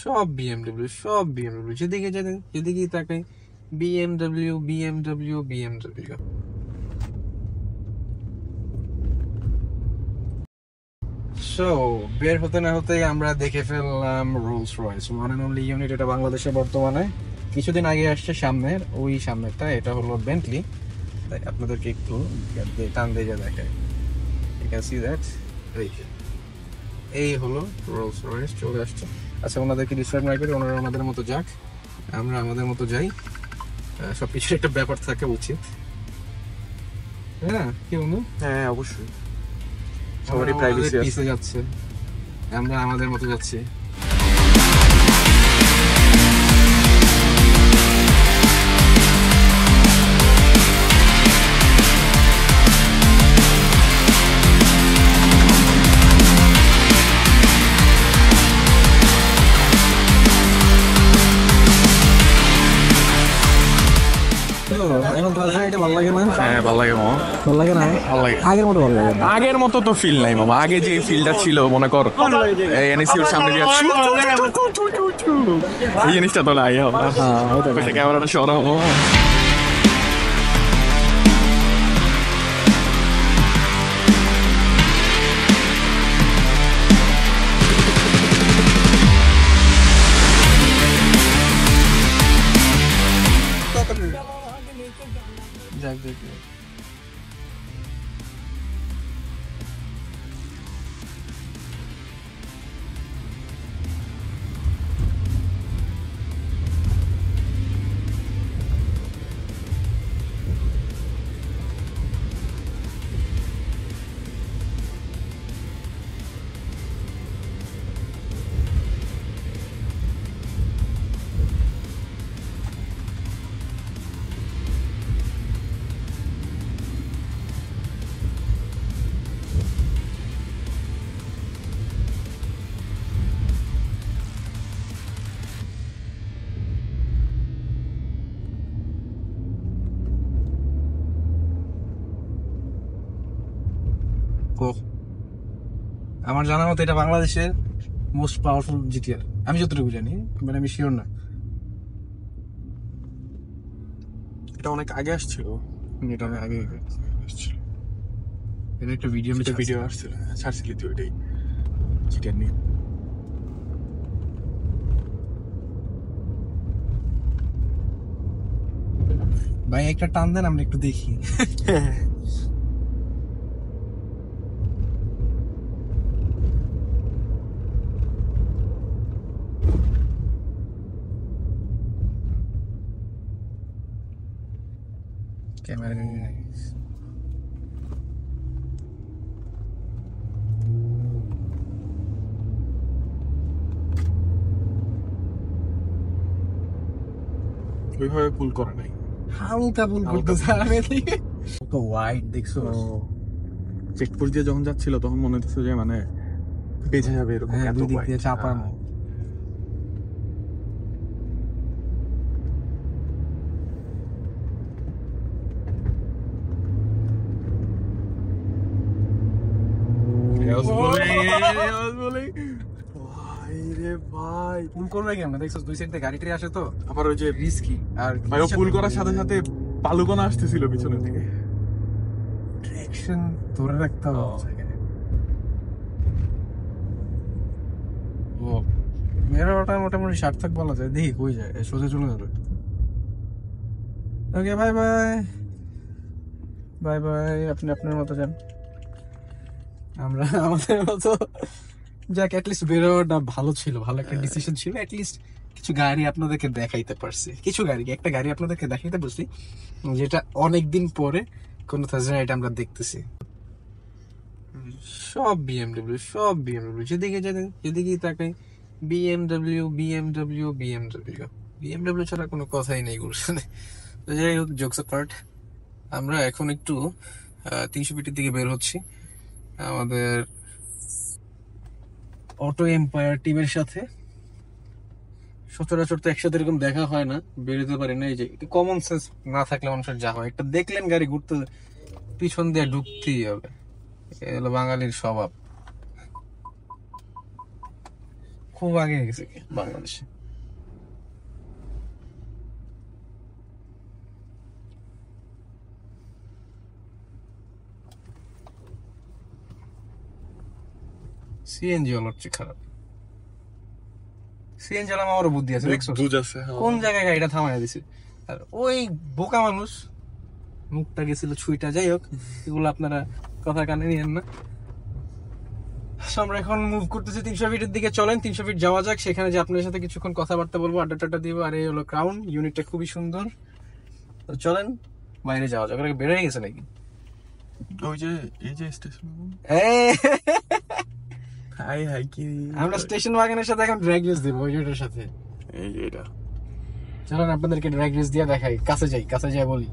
সব বিএমডব্লিউ, সব বিএমডব্লিউ, যেদিকে যেদিকেই তাকাই বিএমডব্লিউ বিএমডব্লিউ বিএমডব্লিউ। সো বের হতে না হতে আমরা দেখে ফেললাম Rolls Royce one and only unit. এটা বাংলাদেশে বর্তমানে কিছুদিন আগে আসছে সামনের, ওই সামনেরটা। এটা হলো বেন্টলি। তাই আপনাদেরকে একটু টান দিয়ে দেখায়, ইউ ক্যান সি দ্যাট। এই হলো রোলস রয়েস চলে আসছে। আচ্ছা, ওনাদেরকে ডিসক্রাইব না করি, ওনারা ওনাদের মতো যাক, আমরা আমাদের মতো যাই। সবকিছুর একটা ব্যাপার থাকা উচিত, হ্যাঁ কি বন্ধু? হ্যাঁ অবশ্যই, সবারই প্রাইভেসি আছে। যাচ্ছে, আমরা আমাদের মতো যাচ্ছি। এখন এটা ভালো লাগে না? হ্যাঁ ভালো লাগে মামা, ভালো লাগে না, ভালো লাগে। আগের মতো ভালো লাগে না। আগের মতো তো ফিল নাই মামা, আগে যে ফিলটা ছিল মনে কর এনএসির সামনে দিয়ে এই জিনিসটা তো নাই। ক্যামেরাটা সরাও মামা। যাক দেখি আমার জানা মতো এটা বাংলাদেশের মোস্ট পাওয়ারফুল জিটিআর, আমি যতটুকু জানি, মানে আমি শিওর না। এটা অনেক আগে আসছিল, এটা অনেক আগে আসছিল, এটা একটা ভিডিও ভিডিও আসছিল, ছাড়ছিলি তুই ওইটাই যেটা নিয়ে। ভাই একটা টান দেন, আমরা একটু দেখি। ক্যামেরা ওইভাবে পুল করা নাই, হালকা ভুল করতেছে। আমি কত ওয়াইড দেখছো? চেকপোস্ট দিয়ে যখন যাচ্ছিল তখন মনে হচ্ছে যে মানে বেঁচে যাবে এরকম, হ্যাঁ, এত দুই দিক wide। দিয়ে চাপানো। ভাই রে ভাই, পুল করবে কেমন দেখছো? দুই সাইড দিয়ে গাড়ি টাড়ি আসে তো, আবার ওই যে রিস্কি। আর ভাই ও পুল করার সাথে সাথে বালুকণা আসতেছিল পিছনে থেকে। ট্র্যাকশন ধরে রাখতে হবে। ও মেরাটা মোটামুটি সার্থক বলা যায়। দেখি কই যায়, সোজা চলে যাবে। Okay bye bye, bye bye. আপনি আপনার মতো যান, আমরা আমাদের মতো যাক। অ্যাটলিস্ট বেরোটা ভালো ছিল, ভালো একটা ডিসিশন ছিল। অ্যাটলিস্ট কিছু গাড়ি আপনাদেরকে দেখাইতে পারছি, কিছু গাড়ি, একটা গাড়ি আপনাদেরকে দেখাইতে পারছি যেটা অনেকদিন পরে কোনো থার্সডে নাইট আমরা দেখতেছি। সব বিএমডব্লিউ, সব বিএমডব্লিউ, যেদিকে যেদিকেই তাকাই বিএমডব্লিউ বিএমডব্লিউ বিএমডব্লিউ। বিএমডব্লিউ ছাড়া কোনো কথাই নেই গুলশানে। তো যাই হোক, জোকস অ্যাপার্ট, আমরা এখন একটু 300 ফিটের দিকে বের হচ্ছি আমাদের অটো এম্পায়ার টিমের সাথে। সচরাচর তো একসাথে এরকম দেখা হয় না, বেরোতে পারি না। এই যে কমন সেন্স না থাকলে মানুষের যা হয়, একটা দেখলেন গাড়ি ঘুরতে, পিছন দিয়ে ঢুকতেই হবে। এ হলো বাঙালির স্বভাব। খুব আগে গেছে বাংলাদেশে। সিএনজি অলরেডি খারাপ। সিএনজি আলাম আমারও বুদ্ধি আছে, দেখছো বুঝ আছে কোন জায়গায় গাড়িটা থামায় দিছে। আর ওই বোকা মানুষ মুখটা গেছিল ছুঁইটা, যাই হোক এগুলো আপনারা কথা কানে নিয়েন না। So, আমরা এখন মুভ করতেছি 300 ফিটের দিকে। চলেন 300 ফিট যাওয়া যাক, সেখানে যে আপনার সাথে কিছুক্ষণ কথাবার্তা বলবো, আড্ডা টাড্ডা দিব। আর এই হলো ক্রাউন, ইউনিটটা খুবই সুন্দর। তো চলেন বাইরে যাওয়া যাক। বের হয়ে গেছে নাকি? ওই যে এই যে স্টেশন, হাই হাই কি আমরা স্টেশন ওয়াগনের সাথে এখন ড্র্যাগ রেস দিব, ওইটার সাথে। এই যে এটা চলেন আপনাদেরকে ড্র্যাগ রেস দিয়ে দেখাই। কাছে যাই বলি,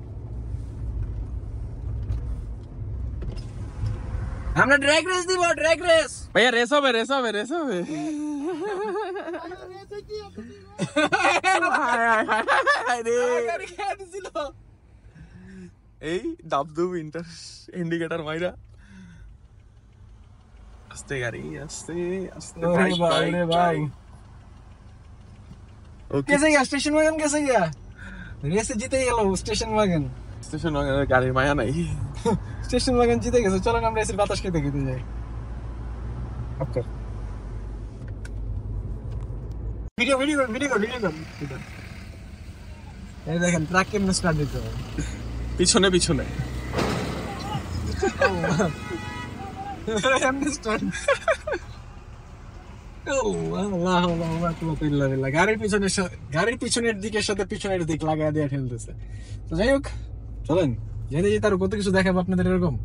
আমরা ড্র্যাগ রেস দিব, ড্র্যাগ রেস। ভাইয়া রেস হবে এই দাবদুব ইন্ডিকেটর মাইরা আস্তে গাড়ি আস্তে আস্তে ভাই कैसे गया स्टेशन वैगन? कैसे गया? रेस जीते গেল স্টেশন ওয়াগন। স্টেশন গাড়ির মায়া নাই। স্টেশন ওয়াগন জিতে গেছে। চলো আমরা রেসের বাতাস খেতে যাই। ওকে, ভিডিও এই দেখেন ট্রাক কেমনে স্টার্ট দিতে হবে। পিছনে এমনি স্টার্ট। গাড়ির পিছনের দিকের সাথে পিছনের দিক লাগাই দিয়ে ঠেলতেছে। তো যাই হোক চলেন যেতে তার কত কিছু দেখাবো আপনাদের এরকম।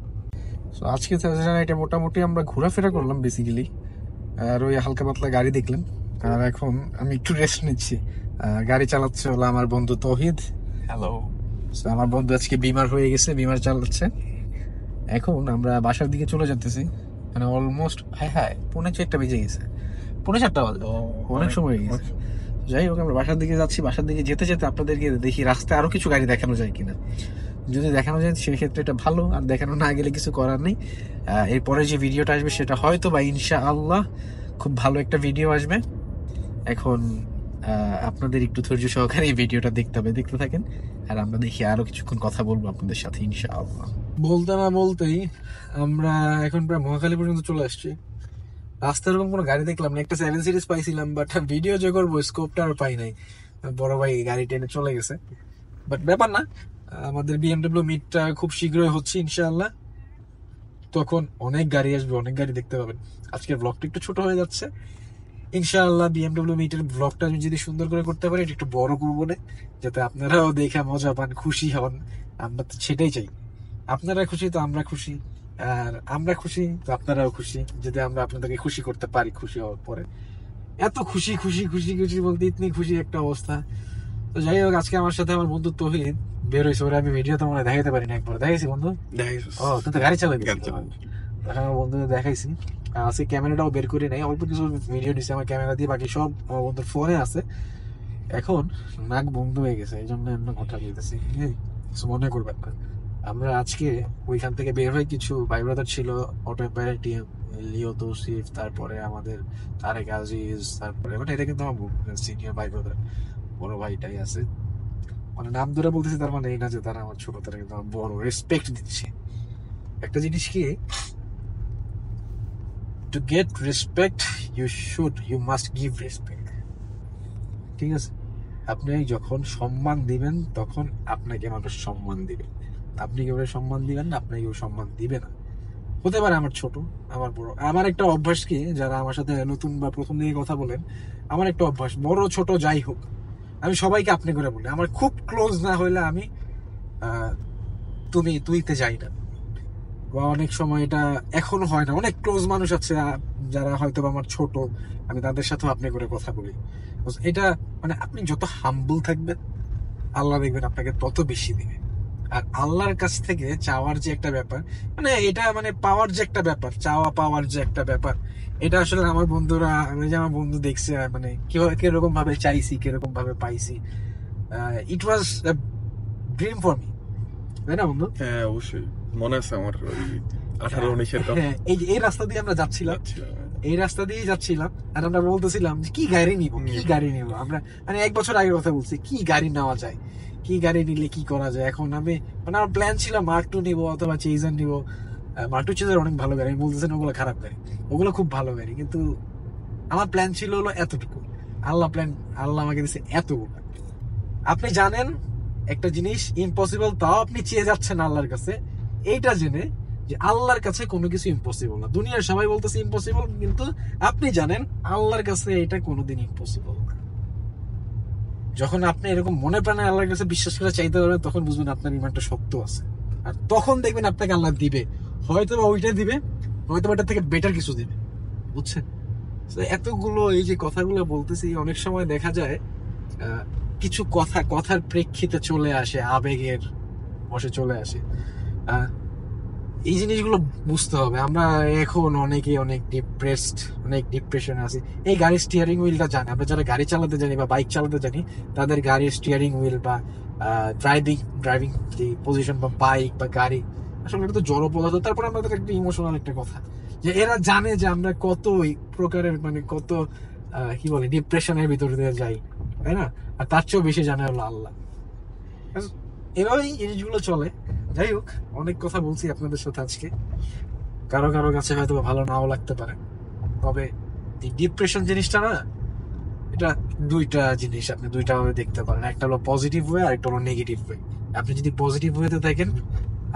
আজকে এটা মোটামুটি আমরা ঘোরাফেরা করলাম বেসিক্যালি, আর ওই হালকা পাতলা গাড়ি দেখলাম। আর এখন আমি একটু রেস্ট নিচ্ছি। গাড়ি চালাচ্ছে হলো আমার বন্ধু তৌহিদ। হ্যালো। আমার বন্ধু আজকে বিমার হয়ে গেছে, বিমার চালাচ্ছে। এখন আমরা বাসার দিকে চলে যেতেছি, মানে অলমোস্ট হাই 4:30 বেজে গেছে, 4:30 বাজে, অনেক সময় হয়ে গেছে। যাই হোক আমরা বাসার দিকে যাচ্ছি। বাসার দিকে যেতে আপনাদেরকে দেখি রাস্তায় আরো কিছু গাড়ি দেখানো যায় কিনা। যদি দেখানো যায় সেক্ষেত্রে এটা ভালো, আর দেখানো না গেলে কিছু করার নেই। এরপরে যে ভিডিওটা আসবে সেটা হয়তো বা ইনশাআল্লাহ খুব ভালো একটা ভিডিও আসবে। এখন আপনাদের একটু ধৈর্য সহকারে এই ভিডিওটা দেখতে থাকেন, আর আমরা দেখি আরো কিছুক্ষণ কথা বলবো আপনাদের সাথে ইনশাআল্লাহ। বলতে না বলতেই আমরা এখন প্রায় মহাখালী পর্যন্ত চলে আসছি। রাস্তায় এরকম কোনো গাড়ি দেখলাম না। একটা 7 সিরিজ পাইছিলাম, বাট ভিডিও যে করবো স্কোপটা আর পাই নাই। বড় ভাই গাড়ি টেনে চলে গেছে, বাট ব্যাপার না। আমাদের BMW মিটটা খুব শীঘ্রই হচ্ছে ইনশাআল্লাহ। তখন অনেক গাড়ি আসবে, অনেক গাড়ি দেখতে পাবেন। আজকের ব্লগটা একটু ছোট হয়ে যাচ্ছে। ইনশাআল্লাহ BMW মিটের ব্লগটা আমি যদি সুন্দর করে করতে পারি, এটা একটু বড় করবো না, যাতে আপনারাও দেখে মজা পান, খুশি হন। আমরা তো সেটাই চাই, আপনারা খুশি তো আমরা খুশি, আর আমরা খুশি তো আপনারাও খুশি। যদি আমরা আপনাদেরকে খুশি করতে পারি, খুশি হওয়ার পরে এত খুশি বলতে ইতনি খুশি একটা অবস্থা। তো যাই হোক আজকে আমার সাথে আমার বন্ধু তৌহিদ বের হয়েছে। ওরা আমি ভিডিও তো মনে দেখাতে পারি না, একবার দেখাইছি বন্ধু। ও তুই তো গাড়ি চালাই, আমার বন্ধুদের দেখাইছি। আজকে ক্যামেরাটাও বের করে নাই, অল্প কিছু ভিডিও নিচ্ছে আমার ক্যামেরা দিয়ে, বাকি সব আমার বন্ধুর ফোনে আছে। এখন নাক বন্ধ হয়ে গেছে, এই জন্য এমন কথা বলতেছি, মনে করবেন না। আমরা আজকে ওইখান থেকে বের হয়ে কিছু ভাই ব্রাদার ছিল, অটো এম্পায়ার টিম, লিও তৌসিফ, তারপরে আমাদের তারেক আজিজ, তারপরে মানে এটা কিন্তু আমার সিনিয়র ভাই ব্রাদার, বড় ভাইটাই আছে। মানে নাম ধরে বলতেছি তার মানে এই না যে তারা আমার ছোট, তারা কিন্তু আমার বড়, রেসপেক্ট দিচ্ছি। একটা জিনিস কি, to get respect you must give respect, ঠিক আছে? আপনি যখন সম্মান দিবেন তখন আপনাকে মানুষ সম্মান দিবে। আপনি কেউ সম্মান দিবেন না, আপনাকে কেউ সম্মান দিবে না। হতে পারে আমার ছোট, আমার বড়। আমার একটা অভ্যাস কি, যারা আমার সাথে নতুন বা প্রথম দিকে কথা বলেন, আমার একটা অভ্যাস, বড় ছোট যাই হোক, আমি সবাইকে আপনি করে বলি। আমার খুব ক্লোজ না হইলে আমি তুইতে যাই না। বা অনেক সময় এটা এখনো হয় না, অনেক ক্লোজ মানুষ আছে যারা হয়তো আমার ছোট, আমি তাদের সাথেও আপনি করে কথা বলি। এটা মানে আপনি যত হাম্বল থাকবেন, আল্লাহ দেখবেন আপনাকে তত বেশি দিবে। আর আল্লাহর কাছ থেকে চাওয়ার যে একটা ব্যাপার, মানে এটা মানে পাওয়ার যে একটা ব্যাপার, চাওয়া পাওয়ার যে একটা ব্যাপার, এটা আসলে আমার বন্ধুরা, আমি যে আমার বন্ধু দেখছে, মানে কিরকম ভাবে চাইছি, কিরকম ভাবে পাইছি, ইট ওয়াজ ড্রিম ফর মি, তাই না বন্ধু? হ্যাঁ অবশ্যই মনে আছে আমার ওই 18-19 এই রাস্তা দিয়ে আমরা যাচ্ছিলাম, এই রাস্তা দিয়েই যাচ্ছিলাম, আর আমরা বলতেছিলাম যে কি গাড়ি নিব, কি গাড়ি নিব। আমরা মানে 1 বছর আগে কথা বলছি, কি গাড়ি নেওয়া যায়, কি গাড়ি নিলে কি করা যায়। এখন আমি মানে আমার প্ল্যান ছিল মার্ক 2 নিবো অথবা চেজার নিবো। মার্ক 2 চেজার অনেক ভালো গাড়ি, বলতেছেন ওগুলো খারাপ গাড়ি, ওগুলো খুব ভালো গাড়ি, কিন্তু আমার প্ল্যান ছিল হলো এতটুকু। আল্লাহ আমাকে দিচ্ছে এতগুলো। আপনি জানেন একটা জিনিস ইম্পসিবল, তাও আপনি চেয়ে যাচ্ছেন আল্লাহর কাছে, এইটা জেনে যে আল্লাহর কাছে কোনো কিছু ইম্পসিবল না। দুনিয়ার সবাই বলতেছে ইম্পসিবল, কিন্তু আপনি জানেন আল্লাহর কাছে এটা কোনোদিন ইম্পসিবল না। যখন আপনি এরকম মনে প্রাণে আল্লাহর কাছে বিশ্বাস করে চাইতে পারবেন, তখন বুঝবেন আপনার ইমানটা শক্ত আছে। আর তখন দেখবেন আপনাকে আল্লাহ দিবে, হয়তো বা ওইটা দিবে, হয়তো বা এটার থেকে বেটার কিছু দিবে, বুঝছেন? তো এতগুলো এই যে কথাগুলো বলতেছি, অনেক সময় দেখা যায় কিছু কথার প্রেক্ষিতে চলে আসে, আবেগের বসে চলে আসে। এই জিনিসগুলো বুঝতে হবে। আমরা এখন অনেকে অনেক ডিপ্রেশনে আছি। এই গাড়ির স্টিয়ারিং হুইলটা জানি, আমরা যারা গাড়ি চালাতে জানি বা বাইক চালাতে জানি, তাদের গাড়ির স্টিয়ারিং হুইল বা ড্রাইভিং যে পজিশন বা বাইক বা গাড়ি, আসলে এটা তো জড় পদার্থ। তারপর আমাদের একটা ইমোশনাল একটা কথা, যে এরা জানে যে আমরা কত প্রকারের মানে কত কি বলে ডিপ্রেশনের ভিতর দিয়ে যাই, তাই না? আর তার চেয়েও বেশি জানে হলো আল্লাহ। এভাবেই জিনিসগুলো চলে। যাই হোক, অনেক কথা বলছি আপনাদের সাথে আজকে, কারো কারো কাছে হয়তো ভালো নাও লাগতে পারে, তবে এই ডিপ্রেশন জিনিসটা না, এটা দুইটা জিনিস, আপনি দুইটা ভাবে দেখতে পারেন। একটা হলো পজিটিভ ওয়ে, আর একটা হলো নেগেটিভ ওয়ে। আপনি যদি পজিটিভ ওয়েতে দেখেন,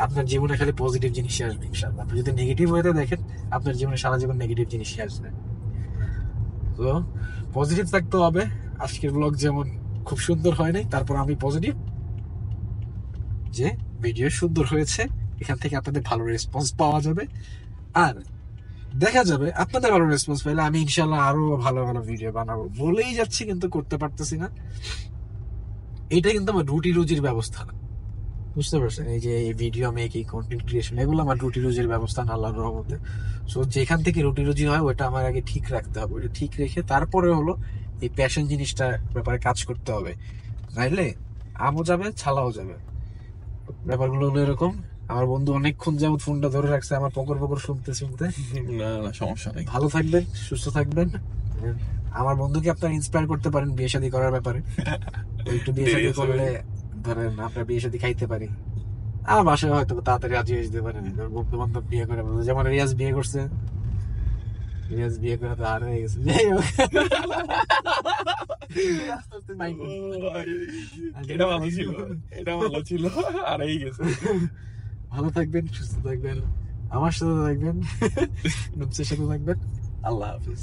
আপনার জীবনে খালি পজিটিভ জিনিসই আসবে ইনশাআল্লাহ। আপনি যদি নেগেটিভ ওয়েতে দেখেন, আপনার জীবনে সারা জীবন নেগেটিভ জিনিসই আসবে। তো পজিটিভ থাকতে হবে। আজকের ব্লগ যেমন খুব সুন্দর হয় নাই, তারপর আমি পজিটিভ যে ভিডিও সুন্দর হয়েছে, এখান থেকে আপনাদের ভালো রেসপন্স পাওয়া যাবে। আর দেখা যাবে আপনাদের ভালো রেসপন্স পেলে আমি ইনশাল্লাহ আরো ভালো ভালো ভিডিও বানাবো। বলেই যাচ্ছি কিন্তু করতে পারতেছি না। এটা কিন্তু আমার রুটি রুজির ব্যবস্থা না, বুঝতে পারছেন? এই যে ভিডিও মেকিং, কন্টেন্ট ক্রিয়েশন, এগুলো আমার রুটি রুজির ব্যবস্থা না, আল্লাহর রহমতে। সো যেখান থেকে রুটি রুজি হয় ওটা আমার আগে ঠিক রাখতে হবে। ওটা ঠিক রেখে তারপরে হলো এই প্যাশন জিনিসটা ব্যাপারে কাজ করতে হবে, নাইলে আমও যাবে ছালাও যাবে। ব্যাপারগুলো হলো এরকম। আমার বন্ধু অনেকক্ষণ যাবত ফোনটা ধরে রাখছে আমার পকর পকর শুনতে শুনতে। না না, সমস্যা নেই। ভালো থাকবেন, সুস্থ থাকবেন। আমার বন্ধুকে আপনারা ইন্সপায়ার করতে পারেন বিয়ে শাদী করার ব্যাপারে। একটু বিয়ে শাদী করলে ধরেন আমরা বিয়ে শাদী খাইতে পারি। আমার বাসায় হয়তো তাড়াতাড়ি রাজি হয়ে যেতে পারেন, বন্ধু বান্ধব বিয়ে করে বলতে, যেমন রিয়াজ বিয়ে করছে। রিয়াজ বিয়ে করে তো আর হয়ে গেছে। যাই হোক, এটা ভালো ছিল, এটা ভালো ছিল, আর এই গেছে। ভালো থাকবেন, সুস্থ থাকবেন, আমার সাথে থাকবেন, নুপসের সাথে থাকবেন। আল্লাহ হাফিজ।